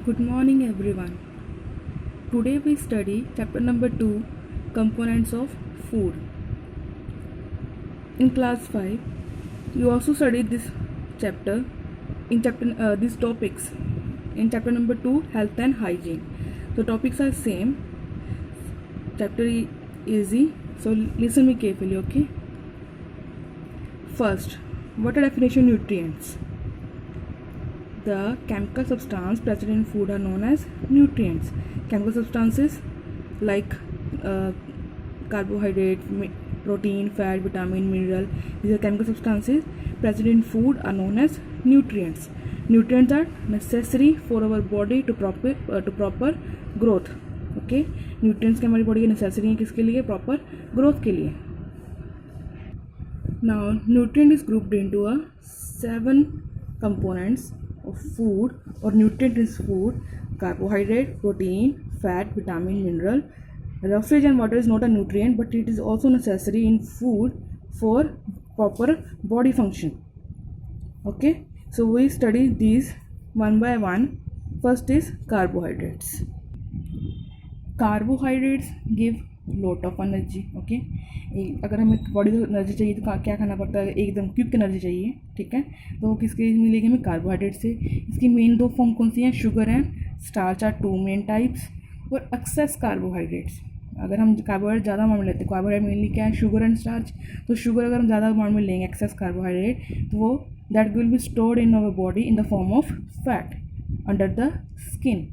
Good morning, everyone. Today we study chapter number 2, components of food. In class 5, you also studied this chapter these topics in chapter number 2, health and hygiene. The topics are same. Chapter easy. So listen me carefully, okay? First, what are definition of nutrients? The chemical substance present in food are known as nutrients. Chemical substances like carbohydrate, protein, fat, vitamin, mineral. These are chemical substances present in food are known as nutrients. Nutrients are necessary for our body to proper growth. Okay, nutrients के हमारी body के necessary हैं किसके लिए? Proper growth के लिए. Now, nutrient is grouped into a 7 components of food or nutrient is food: carbohydrate, protein, fat, vitamin, mineral. Roughage and water is not a nutrient, but it is also necessary in food for proper body function. Okay, so we study these one by one. First is carbohydrates. Carbohydrates give lot of energy. Okay, अगर हमें body को energy चाहिए तो क्या खाना पड़ता है? एकदम क्विक एनर्जी चाहिए, ठीक है, तो वो किसके मिलेगी हमें? कार्बोहाइड्रेट से. इसकी मेन 2 फॉर्म कौन सी हैं? Sugar and starch are 2 main types. और एक्सेस कार्बोहाइड्रेट्स, अगर हम कार्बोहाइड्रेट ज़्यादा अमाउंट में लेते हैं, कार्बोहाइड्रेट मेनली क्या है? Sugar and starch. तो शुगर अगर हम ज़्यादा अमाउंट में लेंगे, एक्सेस कार्बोहाइड्रेट, तो वो that will be stored in our body in the form of fat under the skin.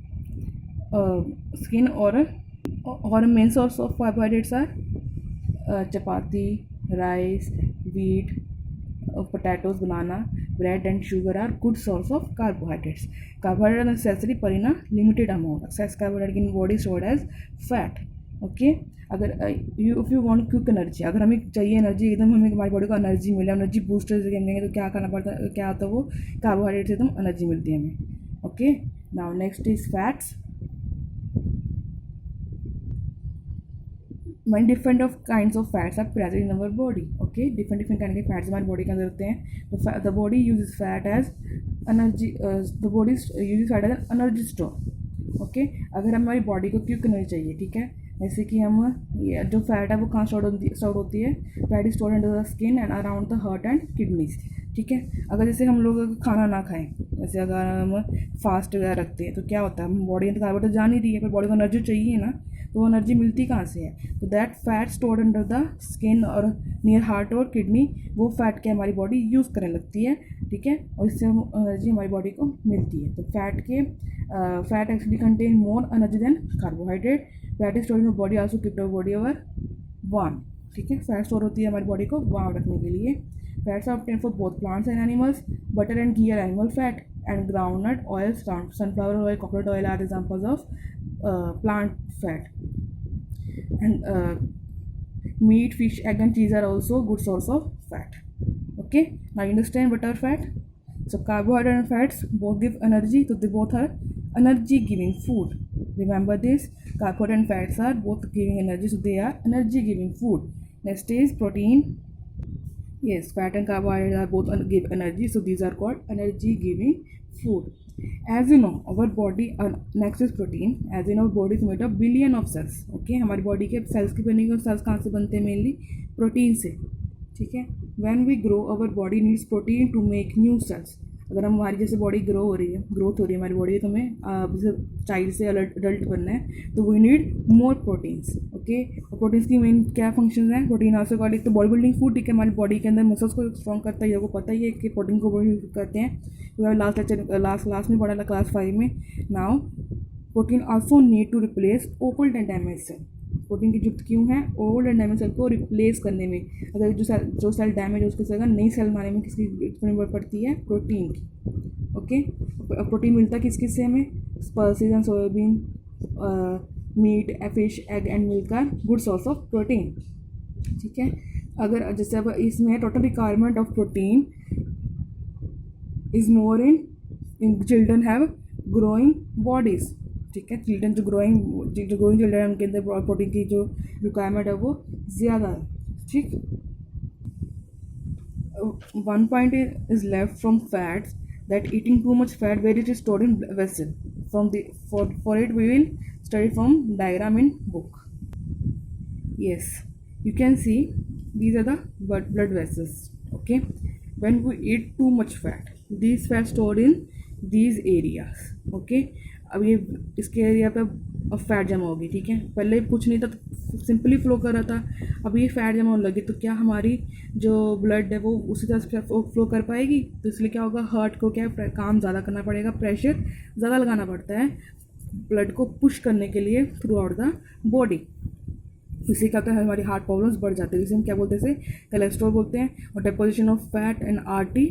और main source of carbohydrates are chapati, rice, wheat, potatoes, banana, bread and sugar are good source of carbohydrates. Carbohydrates are necessary पर in a limited amount. Excess carbohydrate in body stored as fat. Okay, अगर if you want quick energy, अगर हमें चाहिए energy एकदम, हमें हमारी body को energy मिले, एनर्जी बूस्टर से लेंगे तो क्या करना पड़ता है? क्या होता है? वो कार्बोहाइड्रेट से एकदम एनर्जी मिलती है हमें. Okay, now next is fats. Many different of kinds of fats are present in our body. Okay, different kind के fats हमारी body के अंदर होते हैं. The body uses fat as energy. The body uses fat as an energy store. Okay, अगर हमारी body को quick energy चाहिए, ठीक है, जैसे कि हम जो फैट है वो कहाँ स्टोर होती है? Fat is stored under the skin and around the heart and kidneys. ठीक है, अगर जैसे हम लोग खाना ना खाएं, जैसे अगर हम फास्ट वगैरह रखते हैं, तो क्या होता है? बॉडी में कार्बोहाइड्रेट जा नहीं रही है, पर बॉडी को एनर्जी चाहिए ना, तो वो एनर्जी मिलती कहाँ से है? तो that fat stored under the skin और नियर हार्ट और किडनी, वो फैट के हमारी बॉडी यूज़ करने लगती है, ठीक है, और इससे एनर्जी हमारी बॉडी को मिलती है. तो fat actually contain more energy than carbohydrate. Fat is stored in body also keep our body our warm. ठीक है, फैट स्टोर होती है हमारी बॉडी को वार्म रखने के लिए. Fats are obtained for both plants and animals. Butter and ghee are animal fat and groundnut oil, sunflower oil, coconut oil are examples of plant fat. And meat, fish, egg and cheese are also good source of fat. Okay, now you understand what are fat? So carbohydrate and fats both give energy, so they both are energy giving food. Remember this, carbohydrate and fats are both giving energy, so they are energy giving food. Next is protein. Yes, fat and carbohydrates are both give energy, so these are called energy giving food. As you know, our body, next is protein. As you know, body is made of billion of cells. Okay, हमारी body के sales की बनेगी, और sales कहाँ से बनते हैं? Mainly protein से. ठीक है, when we grow our body needs protein to make new cells. अगर हमारी जैसे बॉडी ग्रोथ हो रही है हमारी बॉडी, तो हमें जैसे चाइल्ड से अडल्ट बनना है, तो we need more proteins. Okay, और प्रोटीन्स की मेन क्या फंक्शंस हैं? प्रोटीन आल्सो कॉल्ड एक तो बॉडी बिल्डिंग फूड. ठीक है, हमारी बॉडी के अंदर मसल्स को स्ट्रॉन्ग करता है, ये को पता ही है कि प्रोटीन को यूज करते हैं. लास्ट क्लास में पढ़ा था, क्लास 5 में. Now protein also need to replace old and damage cell. Protein की जरूरत क्यों है? ओल्ड एंड डैमेज सेल को रिप्लेस करने में. अगर जो सेल डैमेज है उसके जगह नई सेल बनाने में किसकी जरूरत पड़ती है? प्रोटीन की. ओके, प्रोटीन मिलता है किस किस से हमें? Pulses and soybean, meat, fish, egg and milk are good source of protein. ठीक है, अगर जैसे अब इसमें total requirement of protein is more in children have growing bodies. ठीक है, चिल्ड्रन जो ग्रोइंग चिल्ड्रन है उनके अंदर प्रोटीन की जो रिक्वायरमेंट है वो ज़्यादा है. ठीक, 1 point is left from fats, that eating too much fat where it is stored in vessel. from the for it we will study from diagram in book. Yes, you can see these are the blood vessels. Okay, when we eat too much fat, these fat stored in these areas. Okay, अब ये इसके area पे अब fat जमा होगी. ठीक है, पहले कुछ नहीं था, सिंपली फ्लो कर रहा था. अब ये फैट जमा होने लगी तो क्या हमारी जो ब्लड है वो उसी तरह से फ्लो कर पाएगी. तो इसलिए क्या होगा, हार्ट को क्या काम ज़्यादा करना पड़ेगा, प्रेशर ज़्यादा लगाना पड़ता है ब्लड को पुश करने के लिए थ्रू आउट द बॉडी. इसी का क्या है, हमारी हार्ट प्रॉब्लम्स बढ़ जाती है, जिसे हम क्या बोलते हैं, कोलेस्ट्रॉल बोलते हैं. और deposition of fat and artery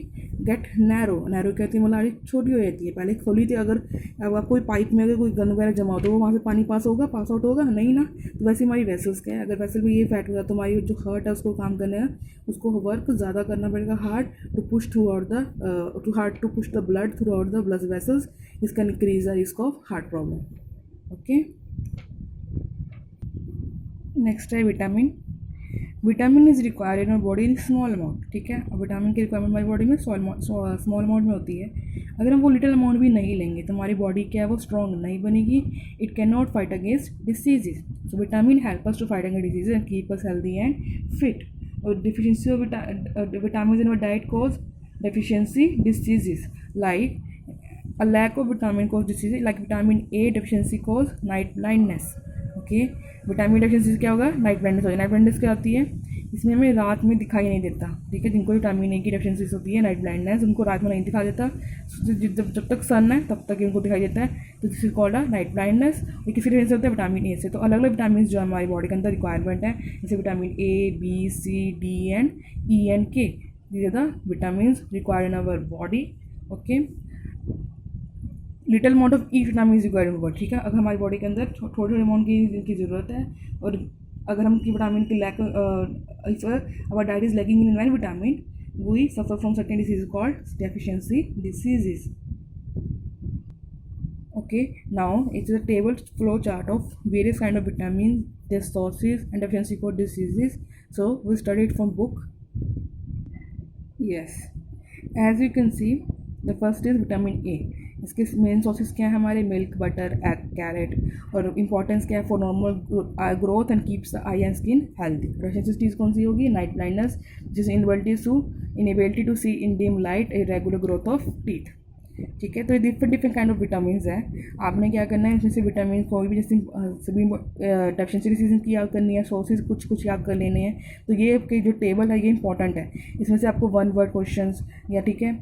get narrow. Narrow क्या होती है, मतलब आर्टरी छोटी हो जाती है. पहले खोली थी, अगर कोई पाइप में अगर कोई गन वगैरह जमा हो तो वो वहाँ से पानी पास आउट होगा नहीं ना. तो वैसे हमारी वेसल्स क्या है, अगर वेसल में ये फैट होगा तो हमारी जो हार्ट है उसको काम करने है, उसको वर्क ज़्यादा करना पड़ेगा heart to push through out to push the blood through out the blood vessels. This can increase the risk of heart problem. Okay, next है vitamin. Vitamin is required in our body in small amount. ठीक है, और vitamin की requirement हमारी body में small amount में होती है. अगर हम वो लिटिल अमाउंट भी नहीं लेंगे तो हमारी बॉडी क्या है, वो स्ट्रॉन्ग नहीं बनेगी. It can not fight against diseases. So vitamin help us to fight against diseases and keep us healthy and fit. और deficiency of vitamin in our diet cause deficiency diseases like a lack of vitamin cause diseases like vitamin A deficiency cause night blindness. Okay, vitamin deficiency से क्या होगा, night blindness होगी. Night blindness क्या होती है, इसमें हमें रात में दिखाई नहीं देता. ठीक है, जिनको विटामिन ए की डेफिशिएंसी होती है, नाइट ब्लाइंडनेस, उनको रात में नहीं दिखाई देता. जब तक सन है तब तक इनको दिखाई देता है. तो this is called a night blindness. ये किसी वजह से होता है, विटामिन ए से. तो अलग अलग विटामिन जो हमारी बॉडी के अंदर रिक्वायरमेंट है, जैसे vitamin A, B, C, D and E and K. These are the vitamins required in our body. Okay, little amount of each vitamin is required in body. ठीक है, अगर हमारी बॉडी के अंदर थोड़े अमाउंट की ज़रूरत है, और अगर हम की विटामिन की lack our diet is lacking in one vitamin, we suffer from certain disease called deficiency diseases. Okay, now it is a table flow chart of various kind of vitamins, their sources and deficiency called diseases. So we study it from book. Yes, as you can see, the first is vitamin A. इसके main sources क्या है हमारे, milk, butter, egg, carrot. और importance क्या है, for normal growth and keeps the eye and skin healthy. Deficiencies कौन सी होगी, नाइट ब्लाइंडनेस, जिस inability to see in dim light, irregular growth of teeth. ठीक है, तो ये डिफरेंट काइंड ऑफ विटामिन है. आपने क्या करना है, इसमें से विटामिन कोई भी जैसे सभी डेफिशिएंसी डिसीजन की याद करनी है, सोर्सेज कुछ याद कर लेने हैं. तो ये आपकी जो टेबल है ये इंपॉर्टेंट है. इसमें से आपको वन वर्ड क्वेश्चंस या ठीक है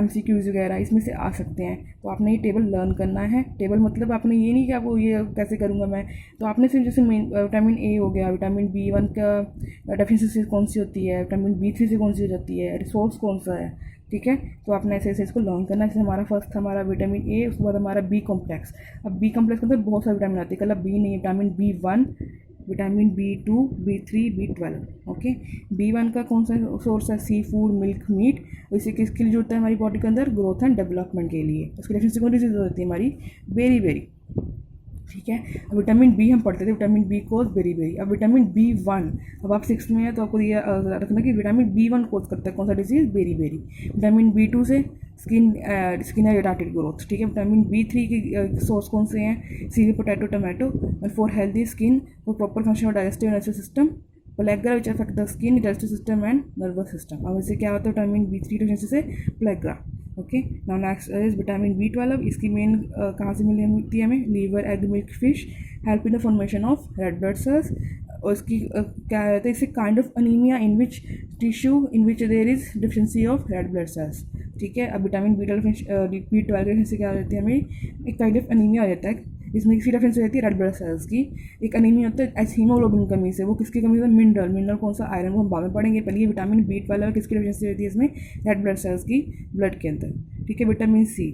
MCQs वगैरह इसमें से आ सकते हैं. तो आपने ये टेबल लर्न करना है. टेबल मतलब आपने ये नहीं कि आपको ये कैसे करूँगा मैं. तो आपने सिर्फ जैसे विटामिन ए हो गया, विटामिन B1 का डेफिशिएंसी कौन सी होती है, विटामिन B3 से कौन सी हो जाती है, रिसोर्स कौन सा है. ठीक है, तो आपने ऐसे ऐसे इसको लर्न करना है. जैसे हमारा फर्स्ट था हमारा विटामिन ए, उसके बाद हमारा बी कॉम्प्लेक्स. अब बी कॉम्प्लेक्स के अंदर बहुत सारे विटामिन आते हैं, कल बी नहीं है, vitamin B1, vitamin B2, B3, B12. Okay, B1 का कौन सा सोर्स है, सी फूड, मिल्क, मीट. इसी किसके लिए होता है हमारी बॉडी के अंदर, ग्रोथ एंड डेवलपमेंट के लिए. उसकी डेफिशिएंसी कौन सी होती है हमारी, बेरी. ठीक है, अब विटामिन बी हम पढ़ते थे, विटामिन बी कोज बेरी. अब विटामिन B1, अब आप 6th में है तो आपको ये रखना कि विटामिन B1 कोज करता है कौन सा डिजीज, बेरी. विटामिन B2 से स्किन रिलेटेड ग्रोथ. ठीक है, विटामिन B3 की सोर्स कौन से हैं, सीरी, potato, tomato. And for healthy skin, for proper function of digestive and nervous system, pellagra which affect the skin, digestive system and nervous system. अब इससे क्या होता है, विटामिन B3 डेफिशिएंसी से pellagra. Okay, now next is vitamin B12. इसकी main कहाँ से मिलती है हमें, liver, egg, milk, fish, help in the formation of red blood cells. और इसकी क्या रहता है, इससे kind of anaemia in which tissue in which there is deficiency of red blood cells. ठीक है, अब विटामिन B12 डेफिशिएंसी क्या रहती है, हमें एक काइंड ऑफ अनीमिया रहता है. इसमें किसी डेफिशिएंसी रहती है रेड ब्लड सेल्स की. एक अनीमिया होता है हीमोग्लोबिन कमी से. वो किसकी कमी से, मिनरल कौन सा, आयरन. को हम बाद में पढ़ेंगे. पहले ये विटामिन B12 किसकी डेफिशिएंसी रहती है, इसमें रेड ब्लड सेल्स की ब्लड के अंदर. ठीक है, विटामिन सी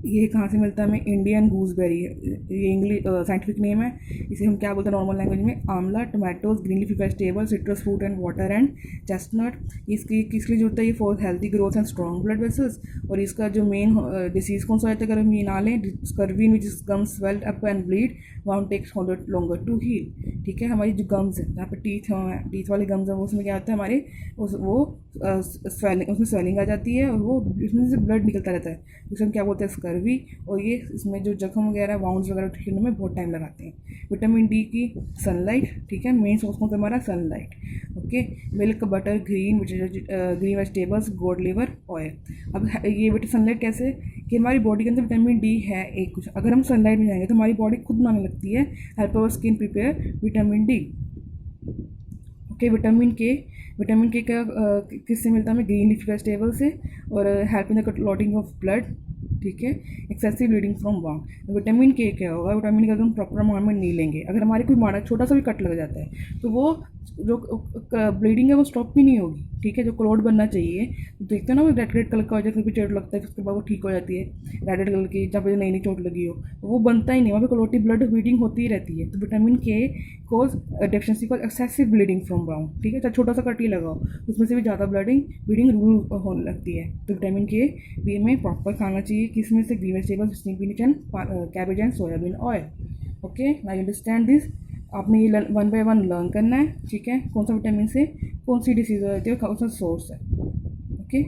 ये कहाँ से मिलता है हमें, इंडियन गूसबेरी. ये इंग्लिश साइंटिफिक नेम है. इसे हम क्या बोलते हैं नॉर्मल लैंग्वेज में, आंवला, tomatoes, green leafy vegetable, citrus fruit and water and chestnut. इसकी किसके लिए होता है, ये for healthy growth and strong blood vessels. और इसका जो मेन डिसीज कौन सा रहता है, अगर हम ये ना लें, scurvy which is gums swelled up and bleed, wound takes longer to heal. ठीक है, हमारी जो गम्स है, यहाँ पर टीथ वाले गम्स है, वो उसमें क्या होता है हमारे, उसमें स्वेलिंग आ जाती है, और वो उसमें से ब्लड निकलता रहता है, जिसे हम क्या बोलते हैं, स्कर्वी. चर्बी, और ये इसमें जो जख्म वगैरह वाउंड्स वगैरह ठीक होने में बहुत टाइम लगाते हैं। विटामिन डी की सनलाइट, ठीक है, मेन सोर्स कौन सा हमारा sunlight, okay. Milk, butter, green green vegetables, गोड लिवर, ऑयल। अब ये सनलाइट कैसे, कि हमारी बॉडी के अंदर विटामिन डी है एक कुछ, अगर हम सनलाइट में जाएंगे तो हमारी बॉडी खुद बनाने लगती है, help our skin prepare vitamin D, okay. Vitamin K का किससे मिलता है हमें, ग्रीन लीफी वेजिटेबल से, और help in the clotting of blood, ठीक है, excessive bleeding from wound. Vitamin के क्या होगा, विटामिन का अगर हम प्रॉपर अमाउंट में नहीं लेंगे, अगर हमारे कोई माड़ा छोटा सा भी कट लग जाता है तो वो जो ब्लीडिंग है वो स्टॉप भी नहीं होगी, ठीक है। जो क्लॉट बनना चाहिए, तो देखते हैं ना वो रेड कलर का हो जाता है, फिर चोट लगता है, फिर उसके बाद वो ठीक हो जाती है, रेड कलर की, जहाँ पे नई नई चोट लगी हो वो बनता ही नहीं, वहाँ पे क्लोटी ब्लड ब्लीडिंग होती ही रहती है। तो vitamin K cause deficiency cause excessive bleeding from brown, ठीक है। चाहे छोटा सा कट ही लगाओ उसमें से भी ज़्यादा ब्लीडिंग रूल होने लगती है। तो विटामिन के भी हमें प्रॉपर खाना चाहिए, किसमें से, green vegetables, spring and cabbage and soybean oil, okay. Now understand this, आपने ये वन बाय वन लर्न करना है, ठीक है, कौन सा विटामिन से कौन सी डिसीज हो जाती है, कौन सा सोर्स है, ओके।